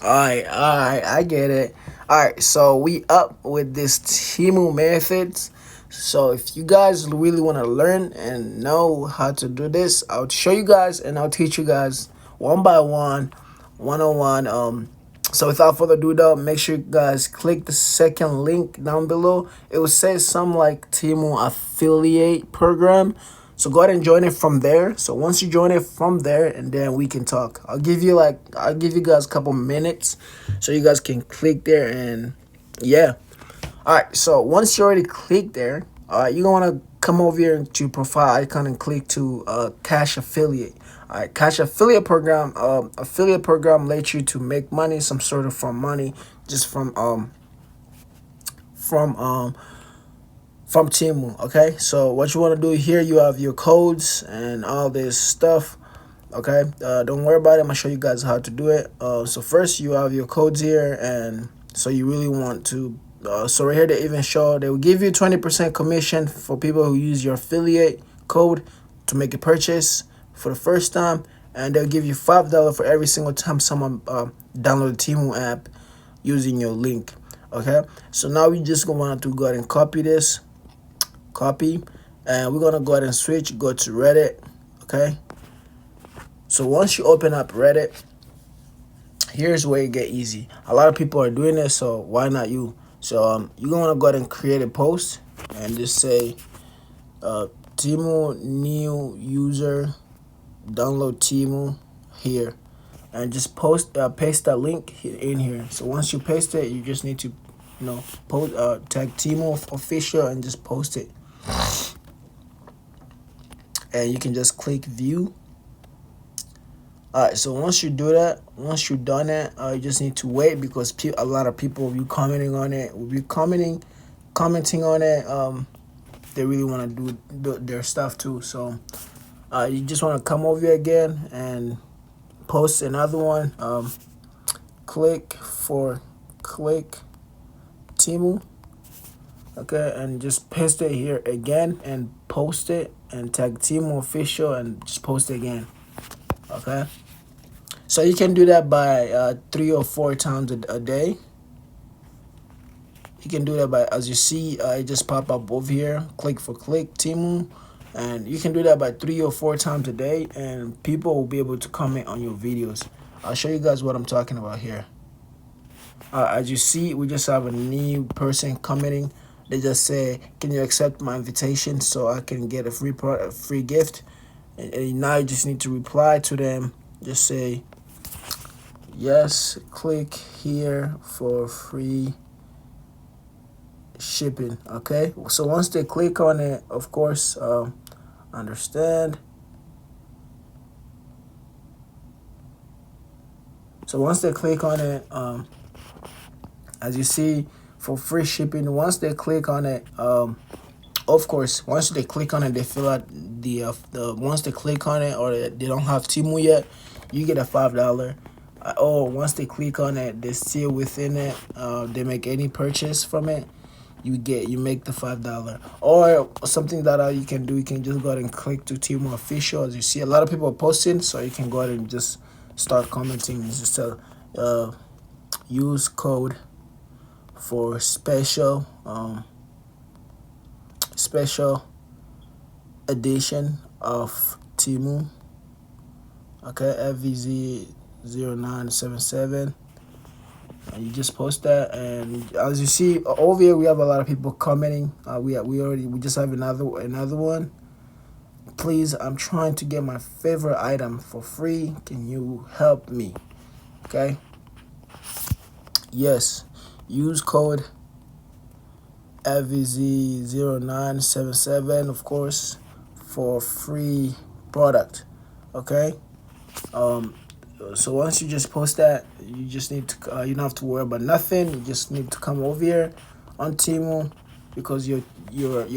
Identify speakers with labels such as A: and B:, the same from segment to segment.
A: Alright, I get it. Alright, so we up with this Temu methods. So if you guys really want to learn and know how to do this, I'll show you guys and I'll teach you guys one by one on one. So without further ado, though, make sure you guys click the second link down below. It will say something like Temu affiliate program. So go ahead and join it from there. So once you join it from there, and then we can talk. I'll give you guys a couple minutes so you guys can click there and yeah. All right. So once you already click there, you're gonna come over here to profile icon and click to cash affiliate. All right, cash affiliate program. Affiliate program lets you to make money, some sort of from money, just from from Temu. Okay, so what you want to do here, you have your codes and all this stuff. Okay, don't worry about it. I'm gonna show you guys how to do it. So first you have your codes here, and so you really want to. So right here they even show they will give you 20% commission for people who use your affiliate code to make a purchase for the first time, and they'll give you $5 for every single time someone download the Temu app using your link. Okay, so now we just gonna want to go ahead and copy this, and we're gonna go ahead and switch, go to Reddit. Okay, so once you open up Reddit, here's where it get easy. A lot of people are doing this, so why not you? So you're gonna go ahead and create a post and just say Temu new user download Temu here, and just paste that link in here. So once you paste it, you just need to post tag Temu official and just post it, and you can just click view. Alright, so once you do that, once you've done it, you just need to wait because a lot of people will be commenting on it. Commenting on it. They really want to do their stuff too. So you just want to come over here again and post another one. Click Temu. Okay, and just paste it here again and post it and tag Temu official and just post it again. Okay, so you can do that by 3 or 4 times a day. You can do that by, as you see, it just pop up over here, click Temu, and you can do that by 3 or 4 times a day, and people will be able to comment on your videos. I'll show you guys what I'm talking about here. As you see, we just have a new person commenting. They just say, can you accept my invitation so I can get a free gift? And now you just need to reply to them. Just say yes, click here for free shipping. Okay, so once they click on it, of course, understand. So once they click on it, as you see, for free shipping, once they click on it, of course, once they click on it, they fill out the once they click on it or they don't have Temu yet, you get a $5. Or once they click on it, they're still within it, they make any purchase from it, you make the $5. Or something that you can do, you can just go ahead and click to Temu official. As you see, a lot of people are posting, so you can go ahead and just start commenting. Just use code for special edition of Temu. Okay, FVZ0977, and you just post that. And as you see over here, we have a lot of people commenting. We just have another one. Please, I'm trying to get my favorite item for free. Can you help me? Okay, yes, use code FVZ0977, of course, for free product. Okay, so once you just post that, you just need to you don't have to worry about nothing. You just need to come over here on Temu, because your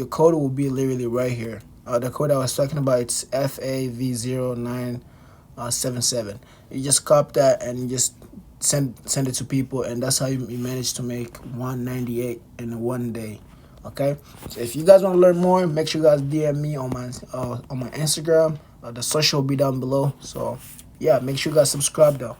A: code will be literally right here. The code I was talking about, it's FAV0977. You just copy that and you just send it to people, and that's how you manage to make $198 in one day. Okay, so if you guys want to learn more, make sure you guys DM me on my Instagram. The social will be down below. So yeah, make sure you guys subscribe though.